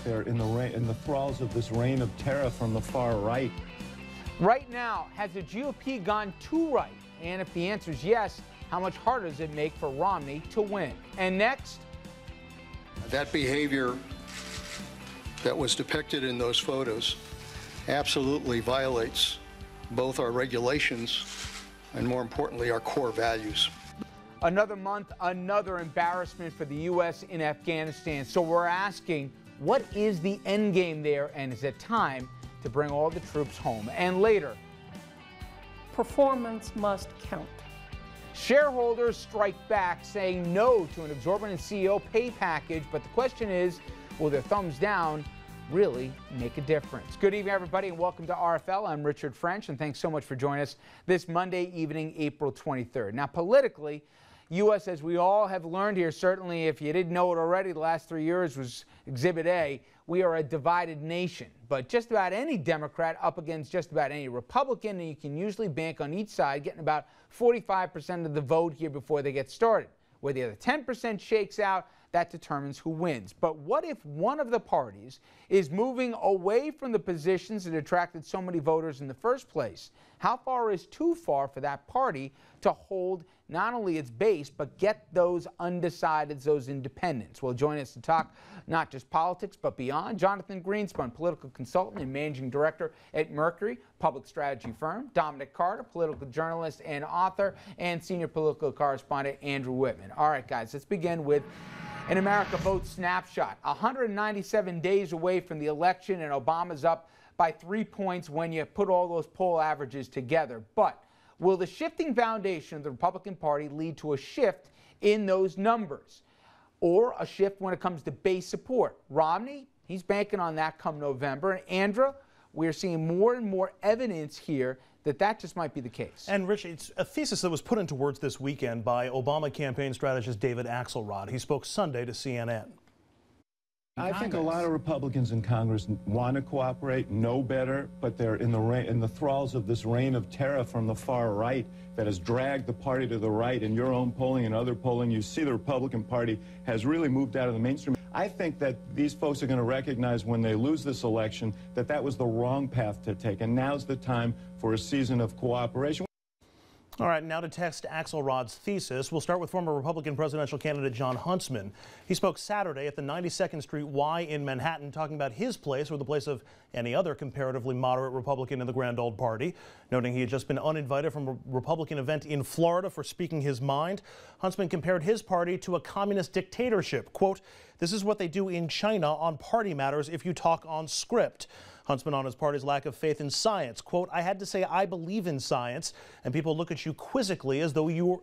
but they're in the thralls of this reign of terror from the far right. Right now, has the GOP gone too right? And if the answer is yes, how much harder does it make for Romney to win? And next, that behavior that was depicted in those photos absolutely violates both our regulations and, more importantly, our core values. another month, another embarrassment for the U.S. in Afghanistan. So we're asking, what is the end game there, and is it time to bring all the troops home? And later, performance must count. Shareholders strike back, saying no to an exorbitant CEO pay package. But the question is, will their thumbs down really make a difference? Good evening, everybody, and welcome to RFL. I'm Richard French, and thanks so much for joining us this Monday evening, April 23rd. Now, politically, U.S., as we all have learned here, certainly if you didn't know it already, the last 3 years was Exhibit A. We are a divided nation, but just about any Democrat up against just about any Republican, and you can usually bank on each side getting about 45% of the vote here before they get started. Where the other 10% shakes out, that determines who wins. But what if one of the parties is moving away from the positions that attracted so many voters in the first place? How far is too far for that party to hold not only its base, but get those undecideds, those independents? Well, join us to talk not just politics, but beyond. Jonathan Greenspun, political consultant and managing director at Mercury, public strategy firm. Dominic Carter, political journalist and author, and senior political correspondent Andrew Whitman. All right, guys, let's begin with an America Vote snapshot. 197 days away from the election, and Obama's up by 3 points when you put all those poll averages together. But will the shifting foundation of the Republican Party lead to a shift in those numbers, or a shift when it comes to base support? Romney, he's banking on that come November. And Andrew, we're seeing more and more evidence here that just might be the case. And Rich, it's a thesis that was put into words this weekend by Obama campaign strategist David Axelrod. He spoke Sunday to CNN. I think a lot of Republicans in Congress want to cooperate, know better, but they're in the thralls of this reign of terror from the far right that has dragged the party to the right. In your own polling and other polling, you see the Republican Party has really moved out of the mainstream. I think that these folks are going to recognize when they lose this election that that was the wrong path to take, and now's the time for a season of cooperation. All right, now to test Axelrod's thesis. We'll start with former Republican presidential candidate Jon Huntsman. He spoke Saturday at the 92nd Street Y in Manhattan, talking about his place or the place of any other comparatively moderate Republican in the grand old party, noting he had just been uninvited from a Republican event in Florida for speaking his mind. Huntsman compared his party to a communist dictatorship. Quote, "This is what they do in China on party matters if you talk on script." Huntsman on his party's lack of faith in science. Quote, "I had to say I believe in science, and people look at you quizzically as though you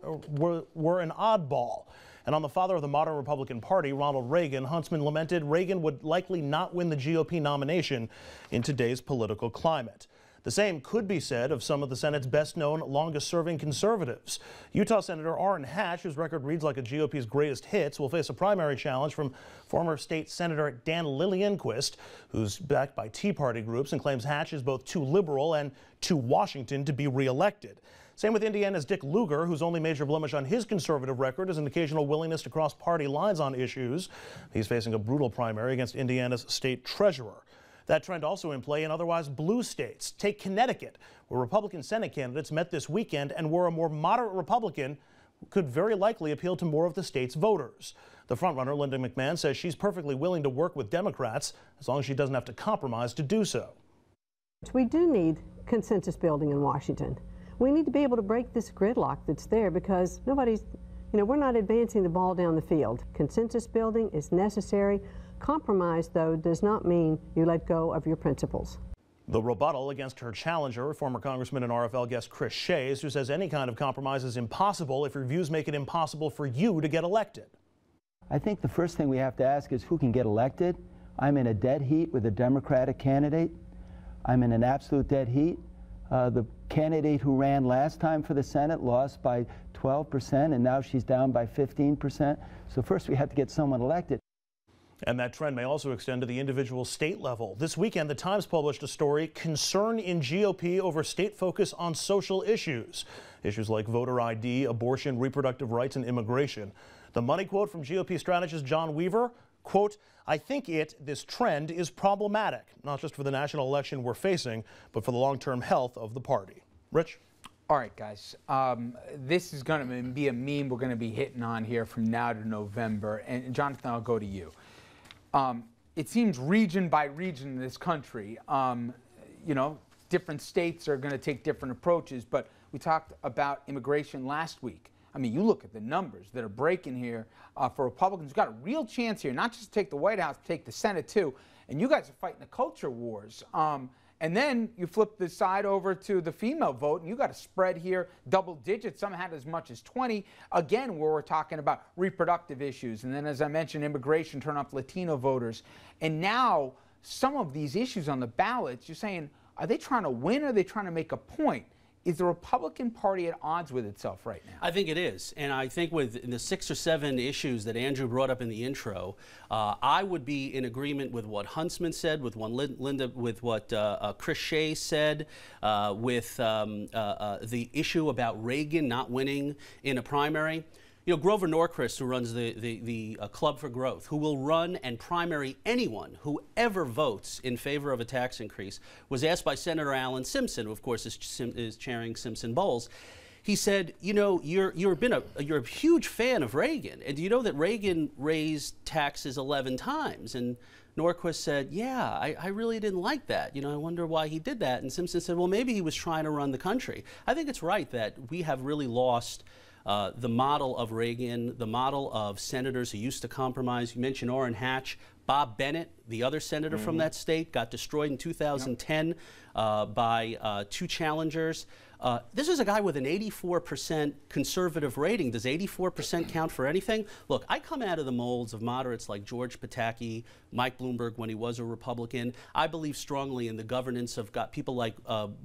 were an oddball." And on the father of the modern Republican Party, Ronald Reagan, Huntsman lamented Reagan would likely not win the GOP nomination in today's political climate. The same could be said of some of the Senate's best-known, longest-serving conservatives. Utah Senator Orrin Hatch, whose record reads like a GOP's greatest hits, will face a primary challenge from former state Senator Dan Lillienquist, who's backed by Tea Party groups and claims Hatch is both too liberal and too Washington to be reelected. Same with Indiana's Dick Lugar, whose only major blemish on his conservative record is an occasional willingness to cross party lines on issues. He's facing a brutal primary against Indiana's state treasurer. That trend also in play in otherwise blue states. Take Connecticut, where Republican Senate candidates met this weekend and where a more moderate Republican could very likely appeal to more of the state's voters. The frontrunner, Linda McMahon, says she's perfectly willing to work with Democrats as long as she doesn't have to compromise to do so. We do need consensus building in Washington. We need to be able to break this gridlock that's there because we're not advancing the ball down the field. Consensus building is necessary. Compromise, though, does not mean you let go of your principles. The rebuttal against her challenger, former Congressman and RFL guest Chris Shays, who says any kind of compromise is impossible if your views make it impossible for you to get elected. I think the first thing we have to ask is who can get elected. I'm in a dead heat with a Democratic candidate. I'm in an absolute dead heat. The candidate who ran last time for the Senate lost by 12%, and now she's down by 15%. So first we have to get someone elected. And that trend may also extend to the individual state level. This weekend, the Times published a story, Concern in GOP over state focus on social issues. Issues like voter ID, abortion, reproductive rights, and immigration. The money quote from GOP strategist John Weaver, Quote, I think this trend is problematic, not just for the national election we're facing, but for the long-term health of the party. Rich? All right, guys. This is going to be a meme we're going to be hitting on here from now to November. And Jonathan, I'll go to you. It seems region by region in this country, you know, different states are going to take different approaches. But we talked about immigration last week. I mean, you look at the numbers that are breaking here for Republicans. We've got a real chance here, not just to take the White House, to take the Senate too. And you guys are fighting the culture wars. And then you flip the side over to the female vote, and you got a spread here, double digits. Some had as much as 20. Again, where we're talking about reproductive issues. And then, as I mentioned, immigration, turn off Latino voters. And now some of these issues on the ballots, you're saying, are they trying to win or are they trying to make a point? Is the Republican Party at odds with itself right now? I think it is. And I think with the 6 or 7 issues that Andrew brought up in the intro, I would be in agreement with what Huntsman said, with what Chris Shea said, with the issue about Reagan not winning in a primary. You know, Grover Norquist, who runs the Club for Growth, who will run and primary anyone who ever votes in favor of a tax increase, was asked by Senator Alan Simpson, who of course is chairing Simpson Bowles. He said, you know, you're a huge fan of Reagan, and do you know that Reagan raised taxes 11 times? And Norquist said, yeah, I really didn't like that. You know, I wonder why he did that. And Simpson said, well, maybe he was trying to run the country. I think it's right that we have really lost the model of Reagan, the model of senators who used to compromise. You mentioned Orrin Hatch. Bob Bennett, the other senator from that state, got destroyed in 2010 by 2 challengers. This is a guy with an 84% conservative rating. Does 84% count for anything? Look, I come out of the molds of moderates like George Pataki, Mike Bloomberg when he was a Republican. I believe strongly in the governance of people like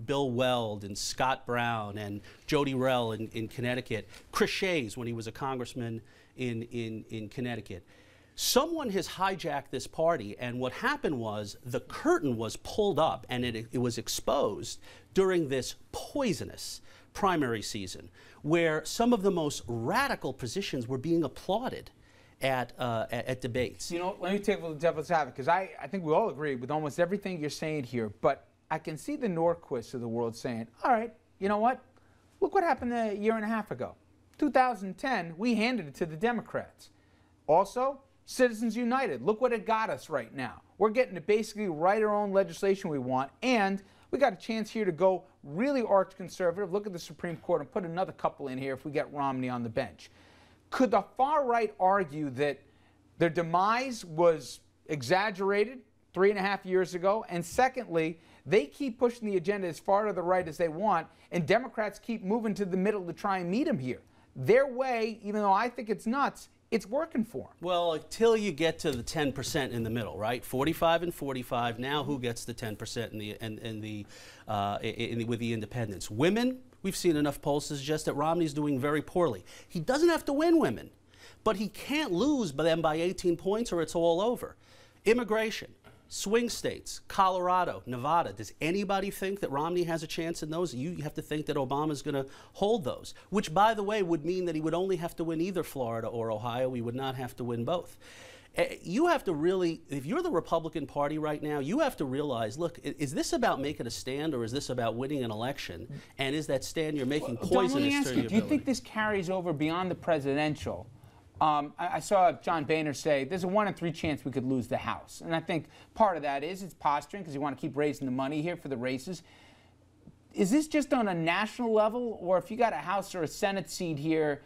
Bill Weld and Scott Brown and Jody Rell in Connecticut, Chris Shays when he was a congressman in Connecticut. Someone has hijacked this party, and what happened was the curtain was pulled up and it was exposed during this poisonous primary season where some of the most radical positions were being applauded at debates. You know, let me take the devil's advocate, because I think we all agree with almost everything you're saying here, but I can see the Norquists of the world saying, all right, you know what? Look what happened a year and a half ago. 2010, we handed it to the Democrats. Also, Citizens United, look what it got us right now. We're getting to basically write our own legislation we want, and we got a chance here to go really arch conservative. Look at the Supreme Court and put another couple in here if we get Romney on the bench. Could the far right argue that their demise was exaggerated 3.5 years ago? And secondly, they keep pushing the agenda as far to the right as they want, and Democrats keep moving to the middle to try and meet them here. Their way, even though I think it's nuts, it's working for them. Well, until you get to the 10% in the middle, right? 45 and 45. Now, who gets the 10% with the independents? Women. We've seen enough polls to suggest that Romney's doing very poorly. He doesn't have to win women, but he can't lose them by 18 points, or it's all over. Immigration. Swing states, Colorado, Nevada. Does anybody think that Romney has a chance in those? You have to think that Obama's going to hold those, which, by the way, would mean that he would only have to win either Florida or Ohio. He would not have to win both. You have to really, if you're the Republican Party right now, you have to realize, look, is this about making a stand or is this about winning an election? And is that stand you're making poisonous to your Do you think this carries over beyond the presidential? I saw John Boehner say there's a 1 in 3 chance we could lose the House. And I think part of that is it's posturing because you want to keep raising the money here for the races. Is this just on a national level, or if you got a House or a Senate seat here,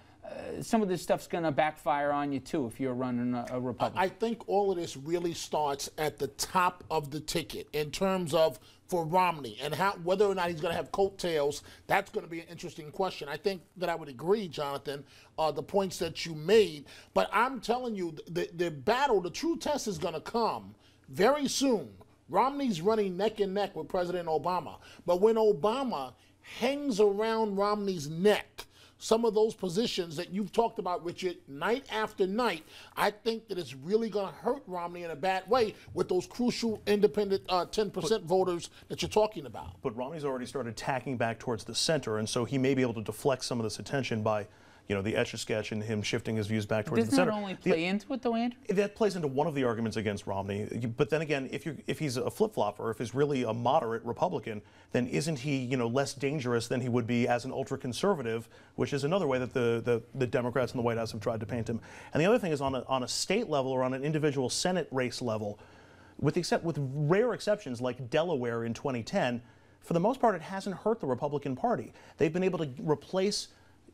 some of this stuff's going to backfire on you too if you're running a Republican? I think all of this really starts at the top of the ticket in terms of for Romney and whether or not he's going to have coattails. That's going to be an interesting question. I think that I would agree, Jonathan, the points that you made. But I'm telling you, the battle, the true test is going to come very soon. Romney's running neck and neck with President Obama. But when Obama hangs around Romney's neck, some of those positions that you've talked about, Richard, night after night, I think that it's really going to hurt Romney in a bad way with those crucial independent 10% voters that you're talking about. But Romney's already started tacking back towards the center, and so he may be able to deflect some of this attention by you know, the Etch-a-Sketch and him shifting his views back towards the Doesn't center. that only play into it, though, Andrew? That plays into one of the arguments against Romney. But then again, if he's a flip-flopper, if he's really a moderate Republican, then isn't he, you know, less dangerous than he would be as an ultra-conservative, which is another way that the Democrats in the White House have tried to paint him. And the other thing is on a state level or on an individual Senate race level, with rare exceptions like Delaware in 2010, for the most part, it hasn't hurt the Republican Party. They've been able to replace,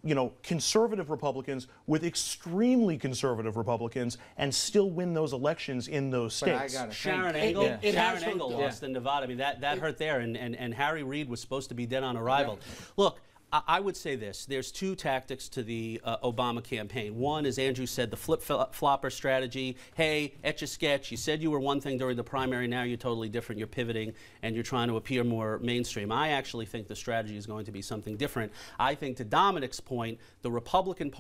you know, conservative Republicans with extremely conservative Republicans and still win those elections in those states. Sharon Engel lost in Nevada. I mean, that hurt there, and Harry Reid was supposed to be dead on arrival. Yeah. Look, I would say this. There's two tactics to the Obama campaign. One, as Andrew said, the flip-flopper strategy. Hey, Etch-a-Sketch, you said you were one thing during the primary, now you're totally different. You're pivoting, and you're trying to appear more mainstream. I actually think the strategy is going to be something different. I think, to Dominic's point, the Republican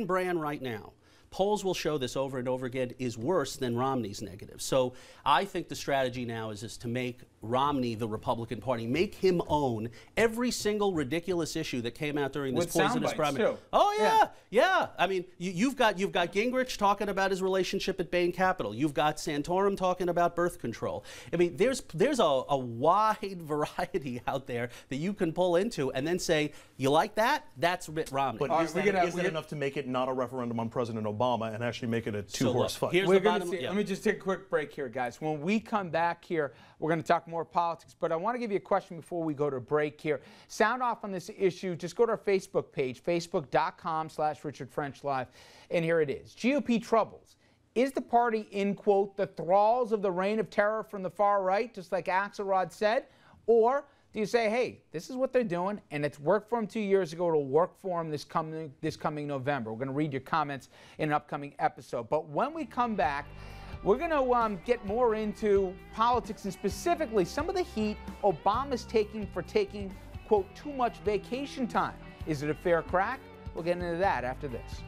brand right now, polls will show this over and over again, is worse than Romney's negative. So I think the strategy now is to make Romney the Republican Party, make him own every single ridiculous issue that came out during this poisonous primary. Oh yeah. I mean, you've got Gingrich talking about his relationship at Bain Capital. You've got Santorum talking about birth control. I mean, there's a wide variety out there that you can pull into and then say, you like that? That's Mitt Romney. But is that enough to make it not a referendum on President Obama and actually make it a two-horse fight? Let me just take a quick break here, guys. When we come back here, we're going to talk more politics, but I want to give you a question before we go to break here. Sound off on this issue. Just go to our Facebook page, facebook.com/RichardFrenchLive, and here it is. GOP troubles. Is the party in, quote, the thralls of the reign of terror from the far right, just like Axelrod said? Or do you say, hey, this is what they're doing, and it's worked for them 2 years ago, it'll work for them this coming November? We're going to read your comments in an upcoming episode. But when we come back, we're going to get more into politics and specifically some of the heat Obama's taking for taking, quote, too much vacation time. Is it a fair crack? We'll get into that after this.